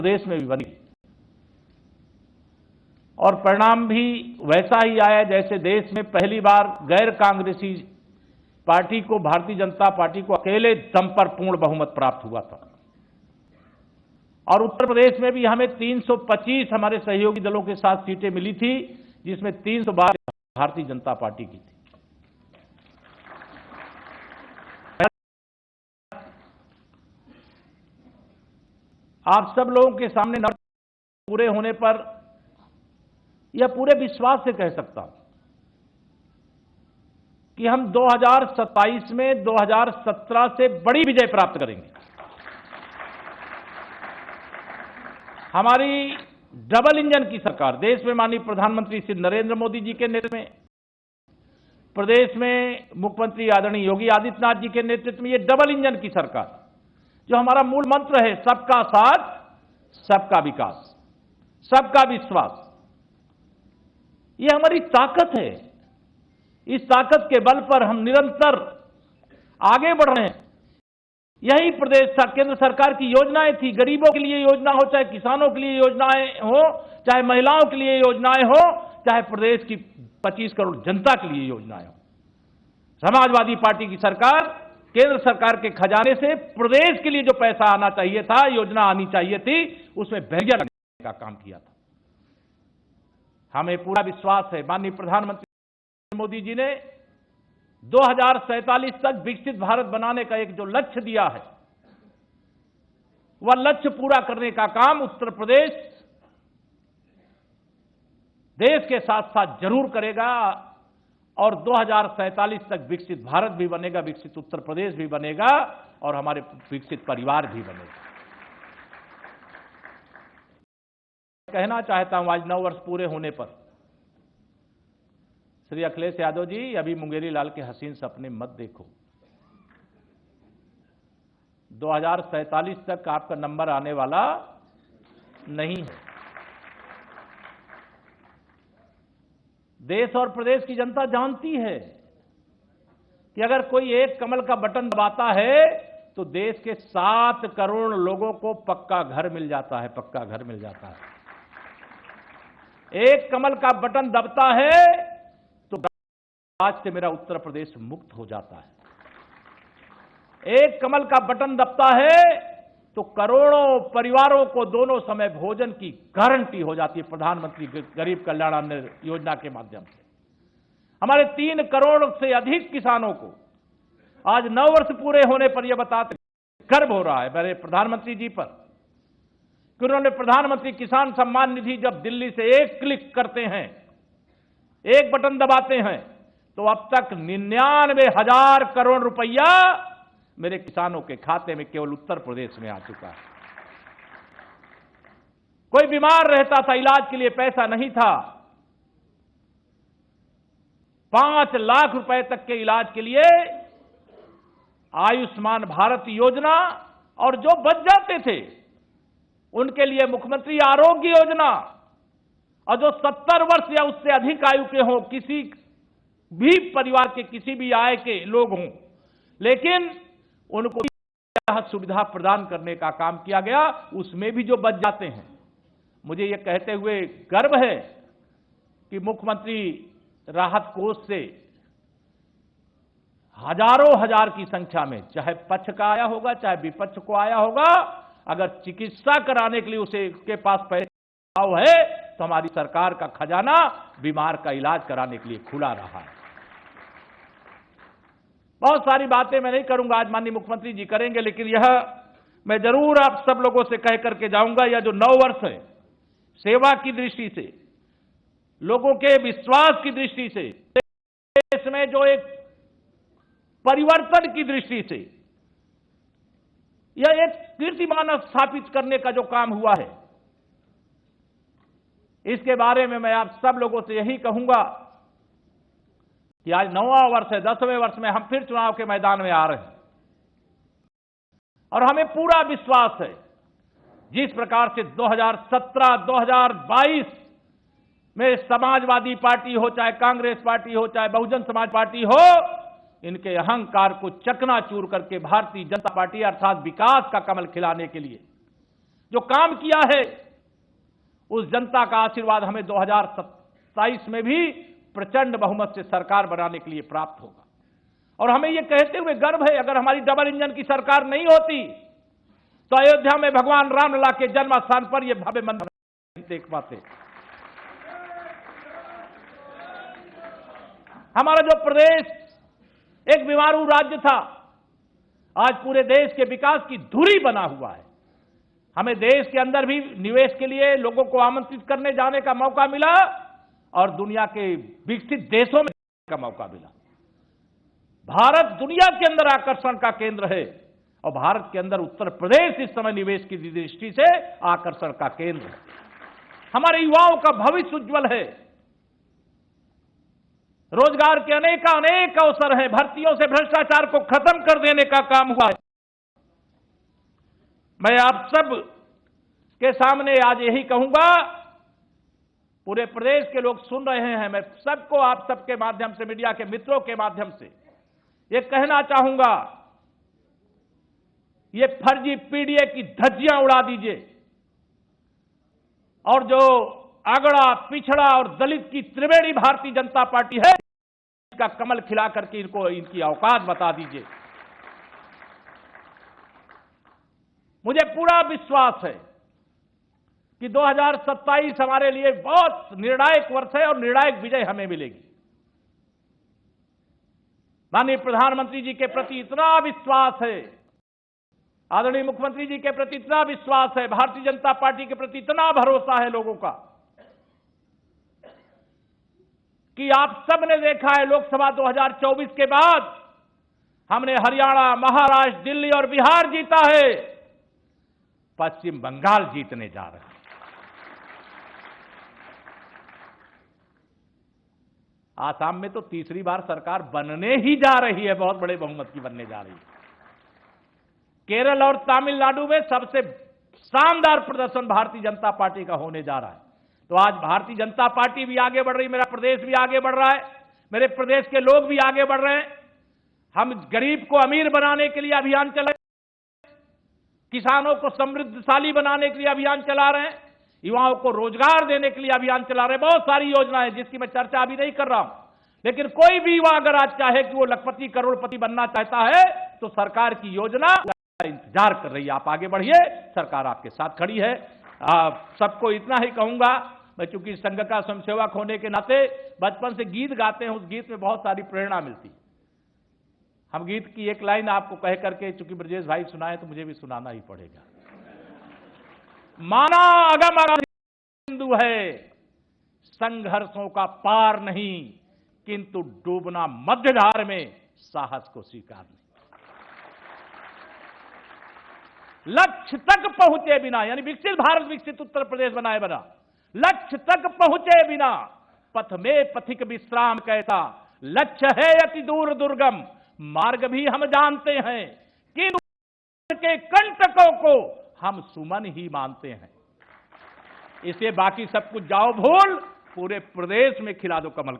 प्रदेश में भी बनी और परिणाम भी वैसा ही आया जैसे देश में पहली बार गैर कांग्रेसी पार्टी को, भारतीय जनता पार्टी को अकेले दम पर पूर्ण बहुमत प्राप्त हुआ था। और उत्तर प्रदेश में भी हमें 325 हमारे सहयोगी दलों के साथ सीटें मिली थी, जिसमें 312 भारतीय जनता पार्टी की थी। आप सब लोगों के सामने न पूरे होने पर यह पूरे विश्वास से कह सकता हूं कि हम 2027 में 2017 से बड़ी विजय प्राप्त करेंगे। हमारी डबल इंजन की सरकार, देश में माननीय प्रधानमंत्री श्री नरेंद्र मोदी जी के नेतृत्व में, प्रदेश में मुख्यमंत्री आदरणीय योगी आदित्यनाथ जी के नेतृत्व में ये डबल इंजन की सरकार, जो हमारा मूल मंत्र है, सबका साथ, सबका विकास, सबका विश्वास, ये हमारी ताकत है। इस ताकत के बल पर हम निरंतर आगे बढ़ रहे हैं। यही प्रदेश केंद्र सरकार की योजनाएं थी, गरीबों के लिए योजना हो, चाहे किसानों के लिए योजनाएं हो, चाहे महिलाओं के लिए योजनाएं हो, चाहे प्रदेश की 25 करोड़ जनता के लिए योजनाएं हो। समाजवादी पार्टी की सरकार केंद्र सरकार के खजाने से प्रदेश के लिए जो पैसा आना चाहिए था, योजना आनी चाहिए थी, उसमें बहरिया लगने का काम किया था। हमें पूरा विश्वास है, माननीय प्रधानमंत्री मोदी जी ने 2047 तक विकसित भारत बनाने का एक जो लक्ष्य दिया है, वह लक्ष्य पूरा करने का काम उत्तर प्रदेश देश के साथ साथ जरूर करेगा और 2047 तक विकसित भारत भी बनेगा, विकसित उत्तर प्रदेश भी बनेगा और हमारे विकसित परिवार भी बनेगा। कहना चाहता हूं, आज 9 वर्ष पूरे होने पर श्री अखिलेश यादव जी, अभी मुंगेरी लाल के हसीन सपने मत देखो। 2047 तक आपका नंबर आने वाला नहीं है। देश और प्रदेश की जनता जानती है कि अगर कोई एक कमल का बटन दबाता है तो देश के 7 करोड़ लोगों को पक्का घर मिल जाता है, पक्का घर मिल जाता है। एक कमल का बटन दबता है तो आज से मेरा उत्तर प्रदेश मुक्त हो जाता है। एक कमल का बटन दबता है तो करोड़ों परिवारों को दोनों समय भोजन की गारंटी हो जाती है प्रधानमंत्री गरीब कल्याण अन्न योजना के माध्यम से। हमारे 3 करोड़ से अधिक किसानों को आज 9 वर्ष पूरे होने पर यह बताते गर्व हो रहा है मेरे प्रधानमंत्री जी पर कि उन्होंने प्रधानमंत्री किसान सम्मान निधि जब दिल्ली से एक क्लिक करते हैं, एक बटन दबाते हैं, तो अब तक 99,000 करोड़ रुपया मेरे किसानों के खाते में केवल उत्तर प्रदेश में आ चुका है। कोई बीमार रहता था, इलाज के लिए पैसा नहीं था, 5 लाख रुपए तक के इलाज के लिए आयुष्मान भारत योजना और जो बच जाते थे उनके लिए मुख्यमंत्री आरोग्य योजना, और जो 70 वर्ष या उससे अधिक आयु के हों, किसी भी परिवार के किसी भी आय के लोग हों, लेकिन उनको यह सुविधा प्रदान करने का काम किया गया, उसमें भी जो बच जाते हैं। मुझे यह कहते हुए गर्व है कि मुख्यमंत्री राहत कोष से हजारों हजार की संख्या में, चाहे पक्ष का आया होगा चाहे विपक्ष को आया होगा, अगर चिकित्सा कराने के लिए उसके पास पैसा है तो हमारी सरकार का खजाना बीमार का इलाज कराने के लिए खुला रहा है। बहुत सारी बातें मैं नहीं करूंगा, आज माननीय मुख्यमंत्री जी करेंगे, लेकिन यह मैं जरूर आप सब लोगों से कह करके जाऊंगा, यह जो 9 वर्ष है, सेवा की दृष्टि से, लोगों के विश्वास की दृष्टि से, देश में जो एक परिवर्तन की दृष्टि से, यह एक कीर्तिमान स्थापित करने का जो काम हुआ है, इसके बारे में मैं आप सब लोगों से यही कहूंगा कि आज 9वां वर्ष है, 10वें वर्ष में हम फिर चुनाव के मैदान में आ रहे हैं और हमें पूरा विश्वास है जिस प्रकार से 2017, 2022 में समाजवादी पार्टी हो, चाहे कांग्रेस पार्टी हो, चाहे बहुजन समाज पार्टी हो, इनके अहंकार को चकनाचूर करके भारतीय जनता पार्टी अर्थात विकास का कमल खिलाने के लिए जो काम किया है, उस जनता का आशीर्वाद हमें 2027 में भी प्रचंड बहुमत से सरकार बनाने के लिए प्राप्त होगा। और हमें यह कहते हुए गर्व है, अगर हमारी डबल इंजन की सरकार नहीं होती तो अयोध्या में भगवान रामलला के जन्म स्थान पर यह भव्य मंदिर नहीं देख पाते। हमारा जो प्रदेश एक बीमारू राज्य था, आज पूरे देश के विकास की धुरी बना हुआ है। हमें देश के अंदर भी निवेश के लिए लोगों को आमंत्रित करने जाने का मौका मिला और दुनिया के विकसित देशों में का मौका मिला। भारत दुनिया के अंदर आकर्षण का केंद्र है और भारत के अंदर उत्तर प्रदेश इस समय निवेश की दृष्टि से आकर्षण का केंद्र है। हमारे युवाओं का भविष्य उज्जवल है। रोजगार के अनेक अवसर हैं। भर्तियों से भ्रष्टाचार को खत्म कर देने का काम हुआ है। मैं आप सब के सामने आज यही कहूंगा, पूरे प्रदेश के लोग सुन रहे हैं, मैं सबको आप सबके माध्यम से, मीडिया के मित्रों के माध्यम से ये कहना चाहूंगा, ये फर्जी पीडीए की धज्जियां उड़ा दीजिए और जो अगड़ा, पिछड़ा और दलित की त्रिवेणी भारतीय जनता पार्टी है, इसका कमल खिला करके इनको इनकी औकात बता दीजिए। मुझे पूरा विश्वास है कि 2027 हमारे लिए बहुत निर्णायक वर्ष है और निर्णायक विजय हमें मिलेगी। माननीय प्रधानमंत्री जी के प्रति इतना विश्वास है, आदरणीय मुख्यमंत्री जी के प्रति इतना विश्वास है, भारतीय जनता पार्टी के प्रति इतना भरोसा है लोगों का कि आप सब ने देखा है, लोकसभा 2024 के बाद हमने हरियाणा, महाराष्ट्र, दिल्ली और बिहार जीता है, पश्चिम बंगाल जीतने जा रहे हैं। आसाम में तो तीसरी बार सरकार बनने ही जा रही है, बहुत बड़े बहुमत की बनने जा रही है। केरल और तमिलनाडु में सबसे शानदार प्रदर्शन भारतीय जनता पार्टी का होने जा रहा है। तो आज भारतीय जनता पार्टी भी आगे बढ़ रही, मेरा प्रदेश भी आगे बढ़ रहा है, मेरे प्रदेश के लोग भी आगे बढ़ रहे हैं। हम गरीब को अमीर बनाने के लिए अभियान चला, किसानों को समृद्धशाली बनाने के लिए अभियान चला रहे हैं, युवाओं को रोजगार देने के लिए अभियान चला रहे हैं। बहुत सारी योजनाएं जिसकी मैं चर्चा अभी नहीं कर रहा हूं, लेकिन कोई भी युवा अगर आज चाहे कि वो लखपति, करोड़पति बनना चाहता है तो सरकार की योजना इंतजार कर रही है। आप आगे बढ़िए, सरकार आपके साथ खड़ी है। सबको इतना ही कहूंगा, मैं चूंकि संघ का स्वयंसेवक होने के नाते बचपन से गीत गाते हैं, उस गीत में बहुत सारी प्रेरणा मिलती। हम गीत की एक लाइन आपको कह करके, चूंकि ब्रजेश भाई सुनाए तो मुझे भी सुनाना ही पड़ेगा। माना अगम सिंधु है, संघर्षों का पार नहीं, किंतु डूबना मध्यधार में साहस को स्वीकार नहीं। लक्ष्य तक पहुंचे बिना, यानी विकसित भारत, विकसित उत्तर प्रदेश बनाए बिना, लक्ष्य तक पहुंचे बिना पथ में पथिक विश्राम कैसा, लक्ष्य है अति दूर दुर्गम, मार्ग भी हम जानते हैं, किंतु के कंटकों को हम सुमन ही मानते हैं। इसे बाकी सब कुछ जाओ भूल, पूरे प्रदेश में खिला दो कमल का।